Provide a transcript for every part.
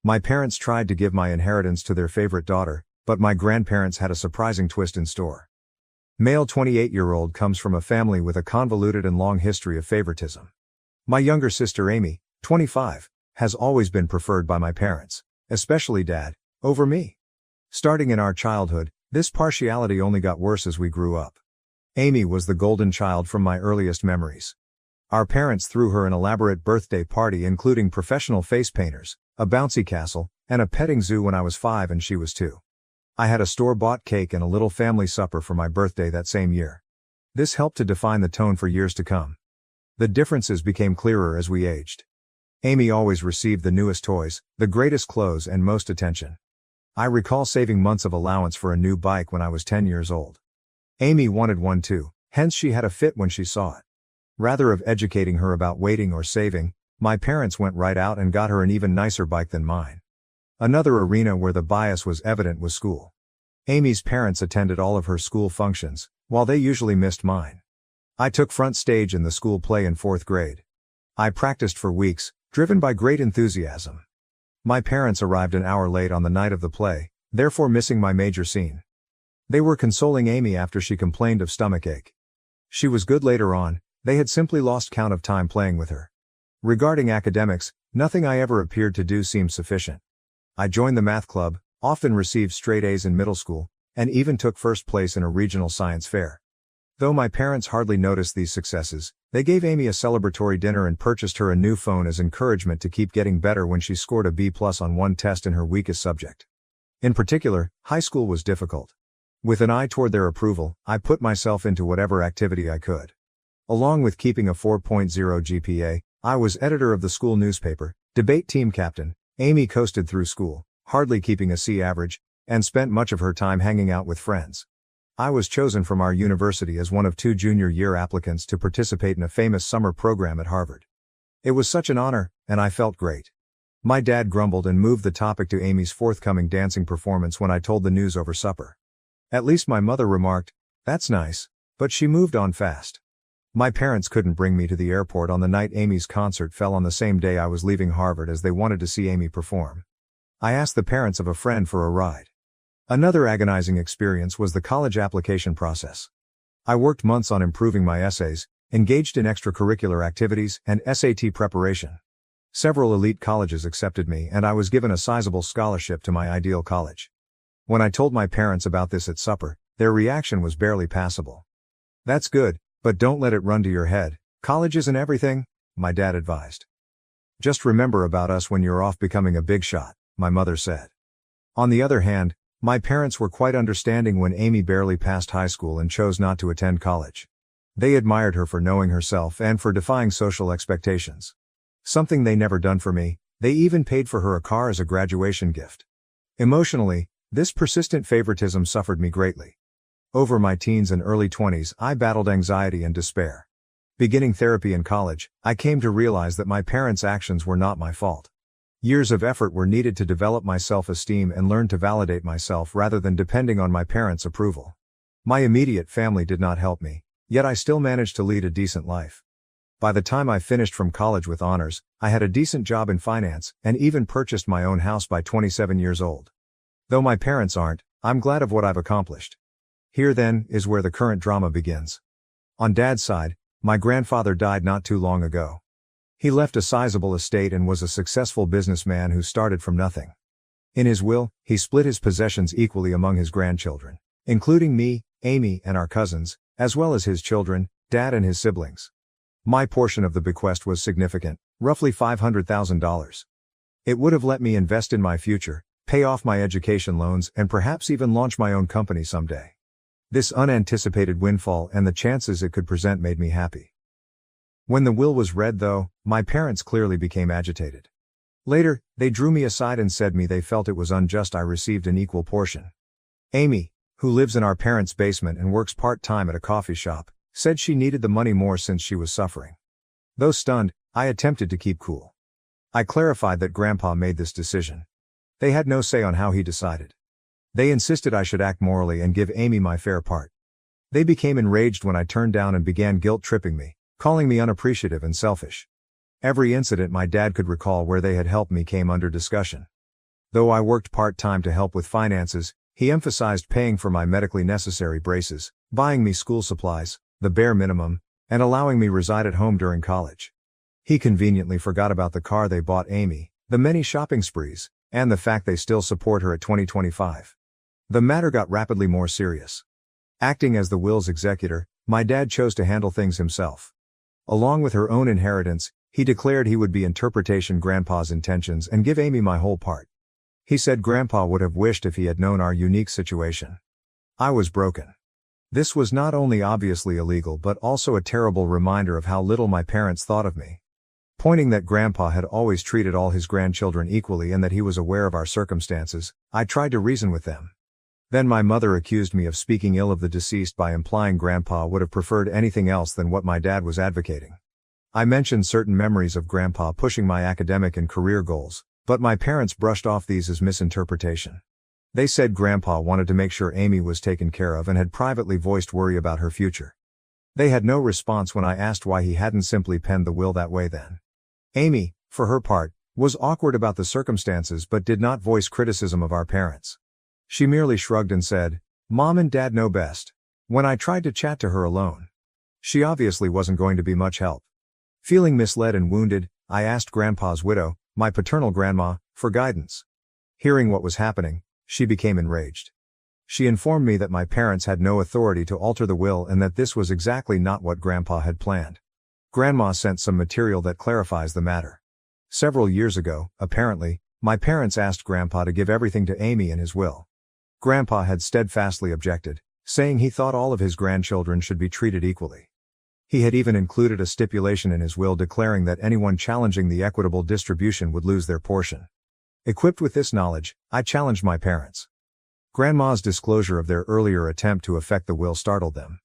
My parents tried to give my inheritance to their favorite daughter, but my grandparents had a surprising twist in store. Male 28-year-old comes from a family with a convoluted and long history of favoritism. My younger sister Amy, 25, has always been preferred by my parents, especially Dad, over me. Starting in our childhood, this partiality only got worse as we grew up. Amy was the golden child from my earliest memories. Our parents threw her an elaborate birthday party including professional face painters, a bouncy castle, and a petting zoo when I was 5 and she was 2. I had a store-bought cake and a little family supper for my birthday that same year. This helped to define the tone for years to come. The differences became clearer as we aged. Amy always received the newest toys, the greatest clothes and most attention. I recall saving months of allowance for a new bike when I was 10 years old. Amy wanted one too, hence she had a fit when she saw it. Rather of educating her about waiting or saving, my parents went right out and got her an even nicer bike than mine. Another arena where the bias was evident was school. Amy's parents attended all of her school functions, while they usually missed mine. I took front stage in the school play in 4th grade. I practiced for weeks, driven by great enthusiasm. My parents arrived an hour late on the night of the play, therefore missing my major scene. They were consoling Amy after she complained of stomachache. She was good later on, they had simply lost count of time playing with her. Regarding academics, nothing I ever appeared to do seemed sufficient. I joined the math club, often received straight A's in middle school, and even took first place in a regional science fair. Though my parents hardly noticed these successes, they gave Amy a celebratory dinner and purchased her a new phone as encouragement to keep getting better when she scored a B+ on one test in her weakest subject. In particular, high school was difficult. With an eye toward their approval, I put myself into whatever activity I could. Along with keeping a 4.0 GPA, I was editor of the school newspaper, debate team captain. Amy coasted through school, hardly keeping a C average, and spent much of her time hanging out with friends. I was chosen from our university as one of 2 junior year applicants to participate in a famous summer program at Harvard. It was such an honor, and I felt great. My dad grumbled and moved the topic to Amy's forthcoming dancing performance when I told the news over supper. At least my mother remarked, "That's nice," but she moved on fast. My parents couldn't bring me to the airport on the night Amy's concert fell on the same day I was leaving Harvard as they wanted to see Amy perform. I asked the parents of a friend for a ride. Another agonizing experience was the college application process. I worked months on improving my essays, engaged in extracurricular activities, and SAT preparation. Several elite colleges accepted me and I was given a sizable scholarship to my ideal college. When I told my parents about this at supper, their reaction was barely passable. "That's good, but don't let it run to your head. College isn't everything," my dad advised. "Just remember about us when you're off becoming a big shot," my mother said. On the other hand, my parents were quite understanding when Amy barely passed high school and chose not to attend college. They admired her for knowing herself and for defying social expectations. Something they never done for me, they even paid for her a car as a graduation gift. Emotionally, this persistent favoritism suffered me greatly. Over my teens and early 20s, I battled anxiety and despair. Beginning therapy in college, I came to realize that my parents' actions were not my fault. Years of effort were needed to develop my self-esteem and learn to validate myself rather than depending on my parents' approval. My immediate family did not help me, yet I still managed to lead a decent life. By the time I finished from college with honors, I had a decent job in finance, and even purchased my own house by 27 years old. Though my parents aren't, I'm glad of what I've accomplished. Here then, is where the current drama begins. On Dad's side, my grandfather died not too long ago. He left a sizable estate and was a successful businessman who started from nothing. In his will, he split his possessions equally among his grandchildren, including me, Amy, and our cousins, as well as his children, Dad and his siblings. My portion of the bequest was significant, roughly $500,000. It would have let me invest in my future, pay off my education loans, and perhaps even launch my own company someday. This unanticipated windfall and the chances it could present made me happy. When the will was read though, my parents clearly became agitated. Later, they drew me aside and said they felt it was unjust I received an equal portion. Amy, who lives in our parents' basement and works part-time at a coffee shop, said she needed the money more since she was suffering. Though stunned, I attempted to keep cool. I clarified that Grandpa made this decision. They had no say on how he decided. They insisted I should act morally and give Amy my fair part. They became enraged when I turned down and began guilt-tripping me, calling me unappreciative and selfish. Every incident my dad could recall where they had helped me came under discussion. Though I worked part-time to help with finances, he emphasized paying for my medically necessary braces, buying me school supplies, the bare minimum, and allowing me reside at home during college. He conveniently forgot about the car they bought Amy, the many shopping sprees, and the fact they still support her at 2025. The matter got rapidly more serious. Acting as the will's executor, my dad chose to handle things himself. Along with her own inheritance, he declared he would be interpretation Grandpa's intentions and give Amy my whole part. He said Grandpa would have wished if he had known our unique situation. I was broken. This was not only obviously illegal but also a terrible reminder of how little my parents thought of me. Pointing that Grandpa had always treated all his grandchildren equally and that he was aware of our circumstances, I tried to reason with them. Then my mother accused me of speaking ill of the deceased by implying Grandpa would have preferred anything else than what my dad was advocating. I mentioned certain memories of Grandpa pushing my academic and career goals, but my parents brushed off these as misinterpretation. They said Grandpa wanted to make sure Amy was taken care of and had privately voiced worry about her future. They had no response when I asked why he hadn't simply penned the will that way then. Amy, for her part, was awkward about the circumstances but did not voice criticism of our parents. She merely shrugged and said, "Mom and Dad know best," when I tried to chat to her alone. She obviously wasn't going to be much help. Feeling misled and wounded, I asked Grandpa's widow, my paternal grandma, for guidance. Hearing what was happening, she became enraged. She informed me that my parents had no authority to alter the will and that this was exactly not what Grandpa had planned. Grandma sent some material that clarifies the matter. Several years ago, apparently, my parents asked Grandpa to give everything to Amy in his will. Grandpa had steadfastly objected, saying he thought all of his grandchildren should be treated equally. He had even included a stipulation in his will declaring that anyone challenging the equitable distribution would lose their portion. Equipped with this knowledge, I challenged my parents. Grandma's disclosure of their earlier attempt to affect the will startled them.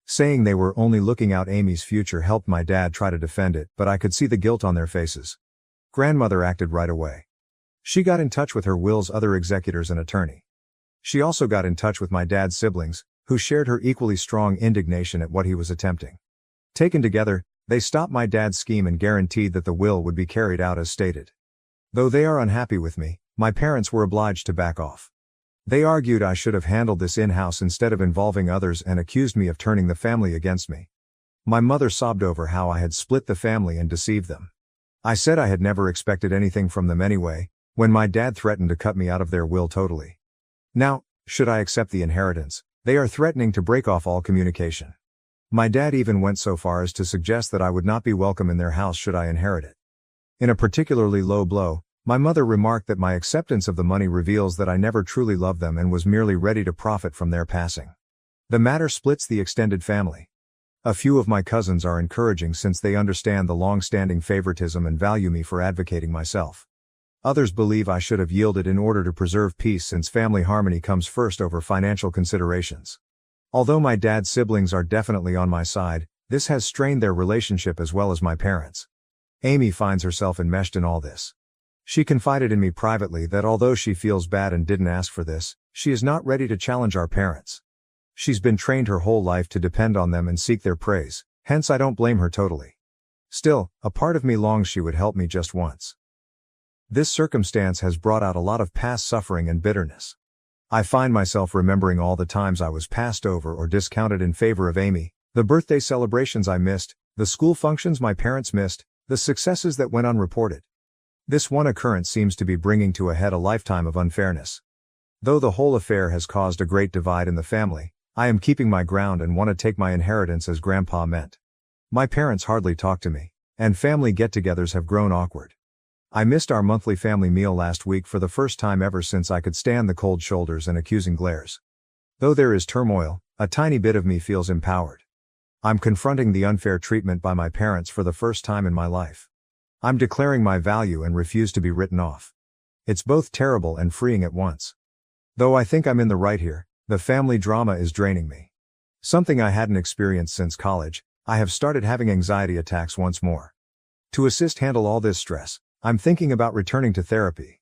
Saying they were only looking out Amy's future helped my dad try to defend it, but I could see the guilt on their faces. Grandmother acted right away. She got in touch with her will's other executors and attorney. She also got in touch with my dad's siblings, who shared her equally strong indignation at what he was attempting. Taken together, they stopped my dad's scheme and guaranteed that the will would be carried out as stated. Though they are unhappy with me, my parents were obliged to back off. They argued I should have handled this in-house instead of involving others and accused me of turning the family against me. My mother sobbed over how I had split the family and deceived them. I said I had never expected anything from them anyway, when my dad threatened to cut me out of their will totally. Now, should I accept the inheritance, they are threatening to break off all communication. My dad even went so far as to suggest that I would not be welcome in their house should I inherit it. In a particularly low blow, my mother remarked that my acceptance of the money reveals that I never truly loved them and was merely ready to profit from their passing. The matter splits the extended family. A few of my cousins are encouraging since they understand the long-standing favoritism and value me for advocating myself. Others believe I should have yielded in order to preserve peace since family harmony comes first over financial considerations. Although my dad's siblings are definitely on my side, this has strained their relationship as well as my parents. Amy finds herself enmeshed in all this. She confided in me privately that although she feels bad and didn't ask for this, she is not ready to challenge our parents. She's been trained her whole life to depend on them and seek their praise, hence I don't blame her totally. Still, a part of me longs she would help me just once. This circumstance has brought out a lot of past suffering and bitterness. I find myself remembering all the times I was passed over or discounted in favor of Amy, the birthday celebrations I missed, the school functions my parents missed, the successes that went unreported. This one occurrence seems to be bringing to a head a lifetime of unfairness. Though the whole affair has caused a great divide in the family, I am keeping my ground and want to take my inheritance as Grandpa meant. My parents hardly talk to me, and family get-togethers have grown awkward. I missed our monthly family meal last week for the first time ever since I could stand the cold shoulders and accusing glares. Though there is turmoil, a tiny bit of me feels empowered. I'm confronting the unfair treatment by my parents for the first time in my life. I'm declaring my value and refuse to be written off. It's both terrible and freeing at once. Though I think I'm in the right here, the family drama is draining me. Something I hadn't experienced since college, I have started having anxiety attacks once more. To assist handle all this stress, I'm thinking about returning to therapy.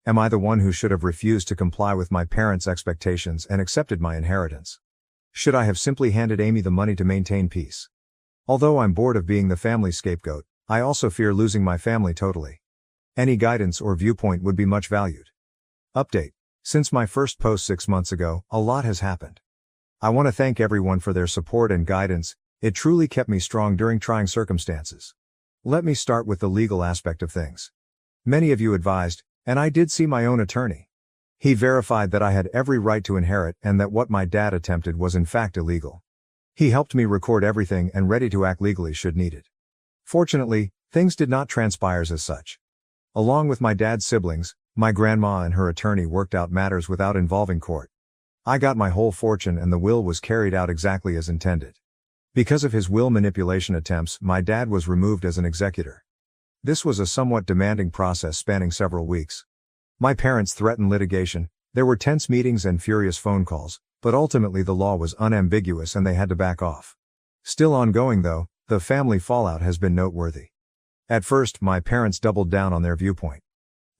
Am I the one who should have refused to comply with my parents' expectations and accepted my inheritance? Should I have simply handed Amy the money to maintain peace? Although I'm bored of being the family scapegoat, I also fear losing my family totally. Any guidance or viewpoint would be much valued. Update. Since my first post 6 months ago, a lot has happened. I want to thank everyone for their support and guidance. It truly kept me strong during trying circumstances. Let me start with the legal aspect of things. Many of you advised, and I did see my own attorney. He verified that I had every right to inherit and that what my dad attempted was in fact illegal. He helped me record everything and ready to act legally should needed. Fortunately, things did not transpire as such. Along with my dad's siblings, my grandma and her attorney worked out matters without involving court. I got my whole fortune and the will was carried out exactly as intended. Because of his will manipulation attempts, my dad was removed as an executor. This was a somewhat demanding process spanning several weeks. My parents threatened litigation, there were tense meetings and furious phone calls, but ultimately the law was unambiguous and they had to back off. Still ongoing though, the family fallout has been noteworthy. At first, my parents doubled down on their viewpoint.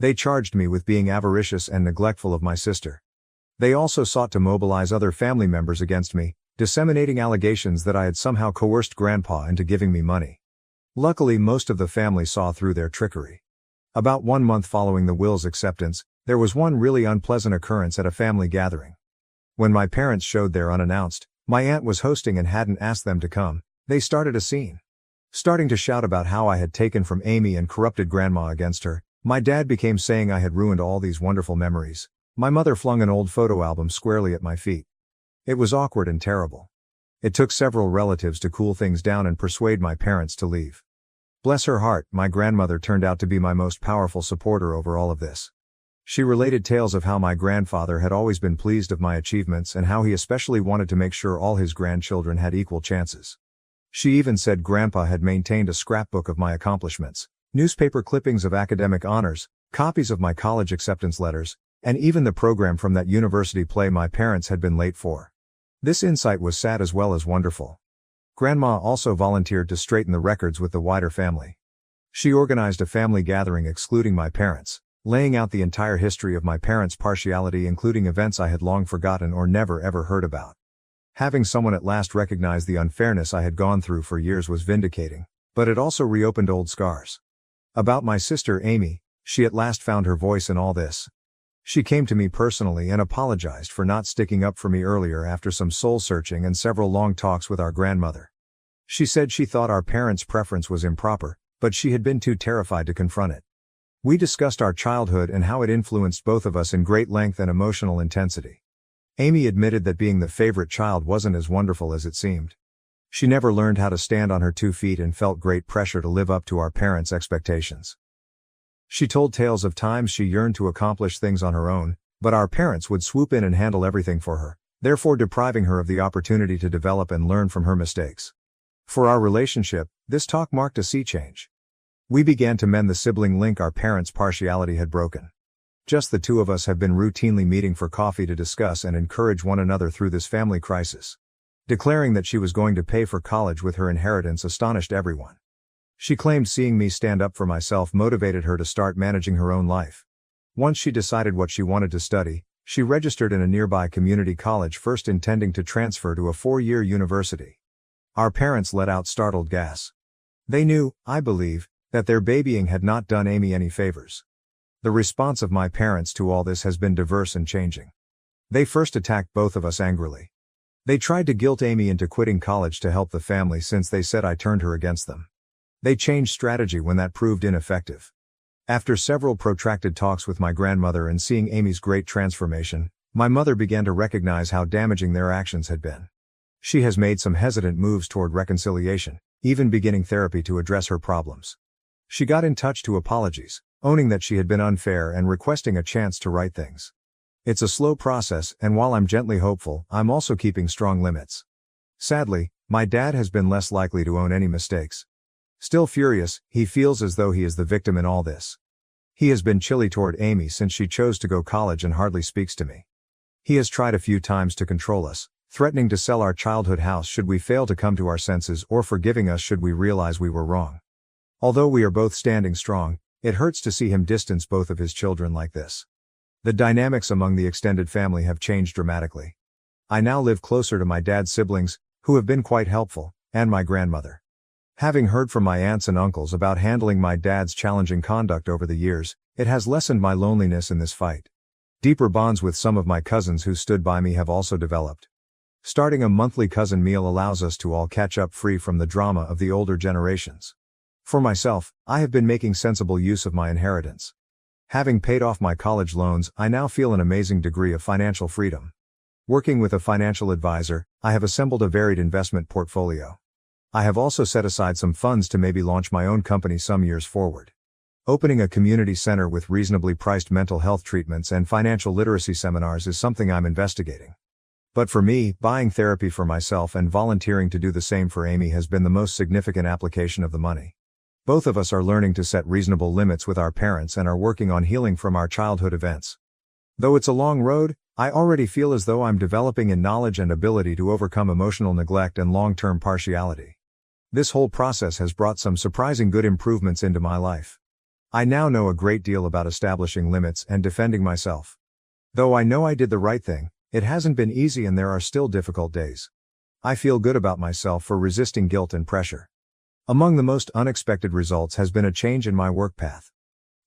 They charged me with being avaricious and neglectful of my sister. They also sought to mobilize other family members against me, disseminating allegations that I had somehow coerced Grandpa into giving me money. Luckily, most of the family saw through their trickery. About 1 month following the will's acceptance, there was one really unpleasant occurrence at a family gathering. When my parents showed there unannounced, my aunt was hosting and hadn't asked them to come, they started a scene. Starting to shout about how I had taken from Amy and corrupted Grandma against her, my dad became saying I had ruined all these wonderful memories. My mother flung an old photo album squarely at my feet. It was awkward and terrible. It took several relatives to cool things down and persuade my parents to leave. Bless her heart, my grandmother turned out to be my most powerful supporter over all of this. She related tales of how my grandfather had always been pleased of my achievements and how he especially wanted to make sure all his grandchildren had equal chances. She even said Grandpa had maintained a scrapbook of my accomplishments, newspaper clippings of academic honors, copies of my college acceptance letters, and even the program from that university play my parents had been late for. This insight was sad as well as wonderful. Grandma also volunteered to straighten the records with the wider family. She organized a family gathering excluding my parents, laying out the entire history of my parents' partiality including events I had long forgotten or never ever heard about. Having someone at last recognize the unfairness I had gone through for years was vindicating, but it also reopened old scars. About my sister Amy, she at last found her voice in all this. She came to me personally and apologized for not sticking up for me earlier after some soul-searching and several long talks with our grandmother. She said she thought our parents' preference was improper, but she had been too terrified to confront it. We discussed our childhood and how it influenced both of us in great length and emotional intensity. Amy admitted that being the favorite child wasn't as wonderful as it seemed. She never learned how to stand on her 2 feet and felt great pressure to live up to our parents' expectations. She told tales of times she yearned to accomplish things on her own, but our parents would swoop in and handle everything for her, therefore depriving her of the opportunity to develop and learn from her mistakes. For our relationship, this talk marked a sea change. We began to mend the sibling link our parents' partiality had broken. Just the two of us have been routinely meeting for coffee to discuss and encourage one another through this family crisis. Declaring that she was going to pay for college with her inheritance astonished everyone. She claimed seeing me stand up for myself motivated her to start managing her own life. Once she decided what she wanted to study, she registered in a nearby community college, first intending to transfer to a 4-year university. Our parents let out startled gasps. They knew, I believe, that their babying had not done Amy any favors. The response of my parents to all this has been diverse and changing. They first attacked both of us angrily. They tried to guilt Amy into quitting college to help the family since they said I turned her against them. They changed strategy when that proved ineffective. After several protracted talks with my grandmother and seeing Amy's great transformation, my mother began to recognize how damaging their actions had been. She has made some hesitant moves toward reconciliation, even beginning therapy to address her problems. She got in touch to apologies, owning that she had been unfair and requesting a chance to right things. It's a slow process, and while I'm gently hopeful, I'm also keeping strong limits. Sadly, my dad has been less likely to own any mistakes. Still furious, he feels as though he is the victim in all this. He has been chilly toward Amy since she chose to go college and hardly speaks to me. He has tried a few times to control us, threatening to sell our childhood house should we fail to come to our senses or forgiving us should we realize we were wrong. Although we are both standing strong, it hurts to see him distance both of his children like this. The dynamics among the extended family have changed dramatically. I now live closer to my dad's siblings, who have been quite helpful, and my grandmother. Having heard from my aunts and uncles about handling my dad's challenging conduct over the years, it has lessened my loneliness in this fight. Deeper bonds with some of my cousins who stood by me have also developed. Starting a monthly cousin meal allows us to all catch up free from the drama of the older generations. For myself, I have been making sensible use of my inheritance. Having paid off my college loans, I now feel an amazing degree of financial freedom. Working with a financial advisor, I have assembled a varied investment portfolio. I have also set aside some funds to maybe launch my own company some years forward. Opening a community center with reasonably priced mental health treatments and financial literacy seminars is something I'm investigating. But for me, buying therapy for myself and volunteering to do the same for Amy has been the most significant application of the money. Both of us are learning to set reasonable limits with our parents and are working on healing from our childhood events. Though it's a long road, I already feel as though I'm developing in knowledge and ability to overcome emotional neglect and long-term partiality. This whole process has brought some surprising good improvements into my life. I now know a great deal about establishing limits and defending myself. Though I know I did the right thing, it hasn't been easy and there are still difficult days. I feel good about myself for resisting guilt and pressure. Among the most unexpected results has been a change in my work path.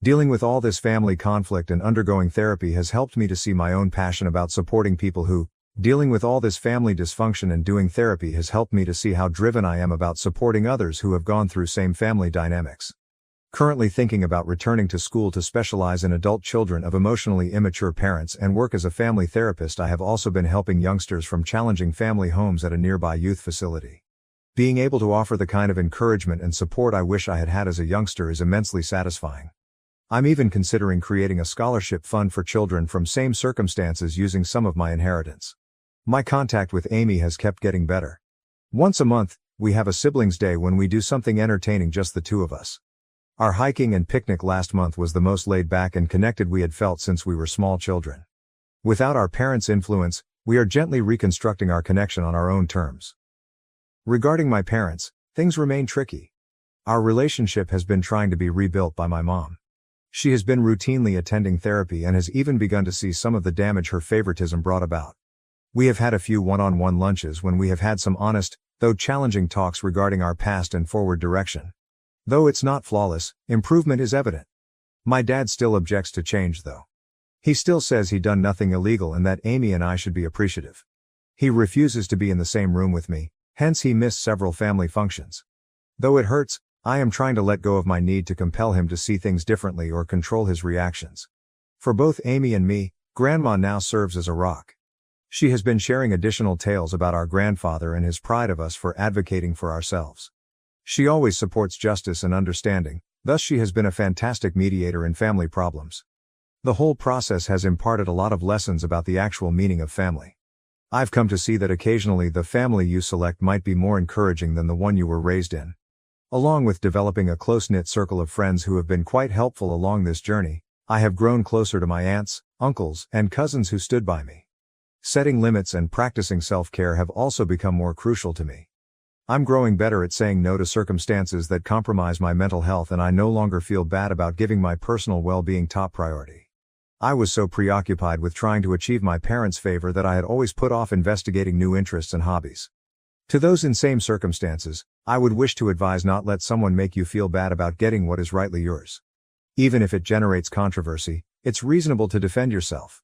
Dealing with all this family conflict and undergoing therapy has helped me to see my own passion about supporting people who, dealing with all this family dysfunction and doing therapy has helped me to see how driven I am about supporting others who have gone through same family dynamics. Currently thinking about returning to school to specialize in adult children of emotionally immature parents and work as a family therapist. I have also been helping youngsters from challenging family homes at a nearby youth facility. Being able to offer the kind of encouragement and support I wish I had had as a youngster is immensely satisfying. I'm even considering creating a scholarship fund for children from same circumstances using some of my inheritance. My contact with Amy has kept getting better. Once a month, we have a siblings day when we do something entertaining, just the two of us. Our hiking and picnic last month was the most laid back and connected we had felt since we were small children. Without our parents' influence, we are gently reconstructing our connection on our own terms. Regarding my parents, things remain tricky. Our relationship has been trying to be rebuilt by my mom. She has been routinely attending therapy and has even begun to see some of the damage her favoritism brought about. We have had a few one-on-one lunches when we have had some honest, though challenging talks regarding our past and forward direction. Though it's not flawless, improvement is evident. My dad still objects to change though. He still says he done nothing illegal and that Amy and I should be appreciative. He refuses to be in the same room with me, hence he missed several family functions. Though it hurts, I am trying to let go of my need to compel him to see things differently or control his reactions. For both Amy and me, Grandma now serves as a rock. She has been sharing additional tales about our grandfather and his pride of us for advocating for ourselves. She always supports justice and understanding, thus she has been a fantastic mediator in family problems. The whole process has imparted a lot of lessons about the actual meaning of family. I've come to see that occasionally the family you select might be more encouraging than the one you were raised in. Along with developing a close-knit circle of friends who have been quite helpful along this journey, I have grown closer to my aunts, uncles, and cousins who stood by me. Setting limits and practicing self-care have also become more crucial to me. I'm growing better at saying no to circumstances that compromise my mental health, and I no longer feel bad about giving my personal well-being top priority. I was so preoccupied with trying to achieve my parents' favor that I had always put off investigating new interests and hobbies. To those in same circumstances, I would wish to advise: not let someone make you feel bad about getting what is rightly yours. Even if it generates controversy, it's reasonable to defend yourself.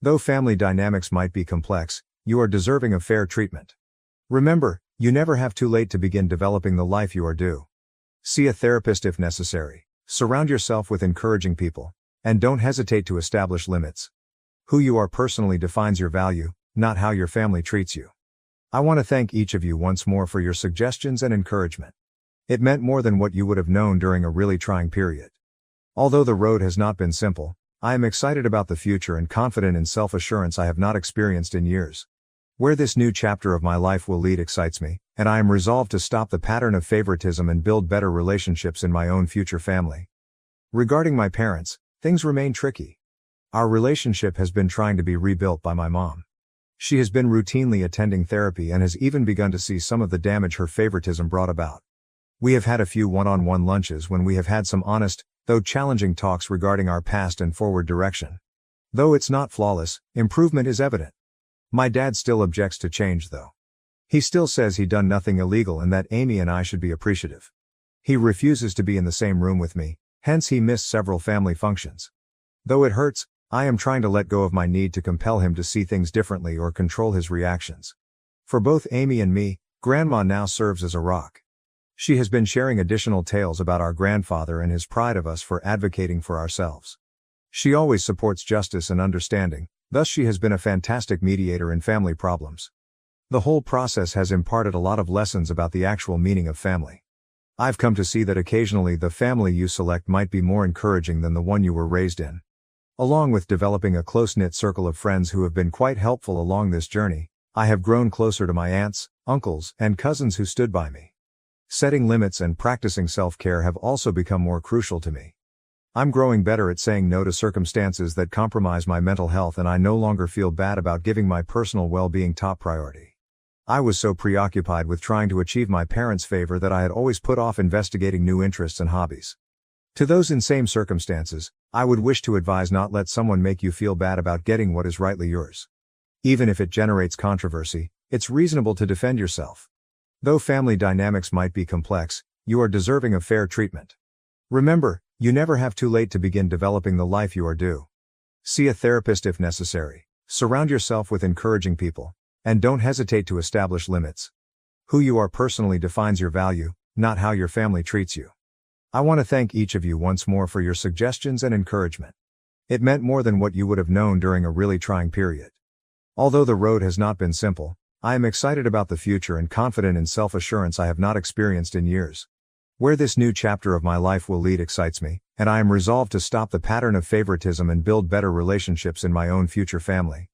Though family dynamics might be complex, you are deserving of fair treatment. Remember, you never have too late to begin developing the life you are due. See a therapist if necessary, surround yourself with encouraging people, and don't hesitate to establish limits. Who you are personally defines your value, not how your family treats you. I want to thank each of you once more for your suggestions and encouragement. It meant more than what you would have known during a really trying period. Although the road has not been simple, I am excited about the future and confident in self-assurance I have not experienced in years. Where this new chapter of my life will lead excites me, and I am resolved to stop the pattern of favoritism and build better relationships in my own future family. Regarding my parents, things remain tricky. Our relationship has been trying to be rebuilt by my mom. She has been routinely attending therapy and has even begun to see some of the damage her favoritism brought about. We have had a few one-on-one lunches when we have had some honest, though challenging talks regarding our past and forward direction. Though it's not flawless, improvement is evident. My dad still objects to change though. He still says he done nothing illegal and that Amy and I should be appreciative. He refuses to be in the same room with me, hence he missed several family functions. Though it hurts, I am trying to let go of my need to compel him to see things differently or control his reactions. For both Amy and me, Grandma now serves as a rock. She has been sharing additional tales about our grandfather and his pride of us for advocating for ourselves. She always supports justice and understanding, thus she has been a fantastic mediator in family problems. The whole process has imparted a lot of lessons about the actual meaning of family. I've come to see that occasionally the family you select might be more encouraging than the one you were raised in. Along with developing a close-knit circle of friends who have been quite helpful along this journey, I have grown closer to my aunts, uncles, and cousins who stood by me. Setting limits and practicing self-care have also become more crucial to me. I'm growing better at saying no to circumstances that compromise my mental health, and I no longer feel bad about giving my personal well-being top priority. I was so preoccupied with trying to achieve my parents' favor that I had always put off investigating new interests and hobbies. To those in same circumstances, I would wish to advise: not let someone make you feel bad about getting what is rightly yours. Even if it generates controversy, it's reasonable to defend yourself. Though family dynamics might be complex, you are deserving of fair treatment. Remember, you never have too late to begin developing the life you are due. See a therapist if necessary, surround yourself with encouraging people, and don't hesitate to establish limits. Who you are personally defines your value, not how your family treats you. I want to thank each of you once more for your suggestions and encouragement. It meant more than what you would have known during a really trying period. Although the road has not been simple, I am excited about the future and confident in self-assurance I have not experienced in years. Where this new chapter of my life will lead excites me, and I am resolved to stop the pattern of favoritism and build better relationships in my own future family.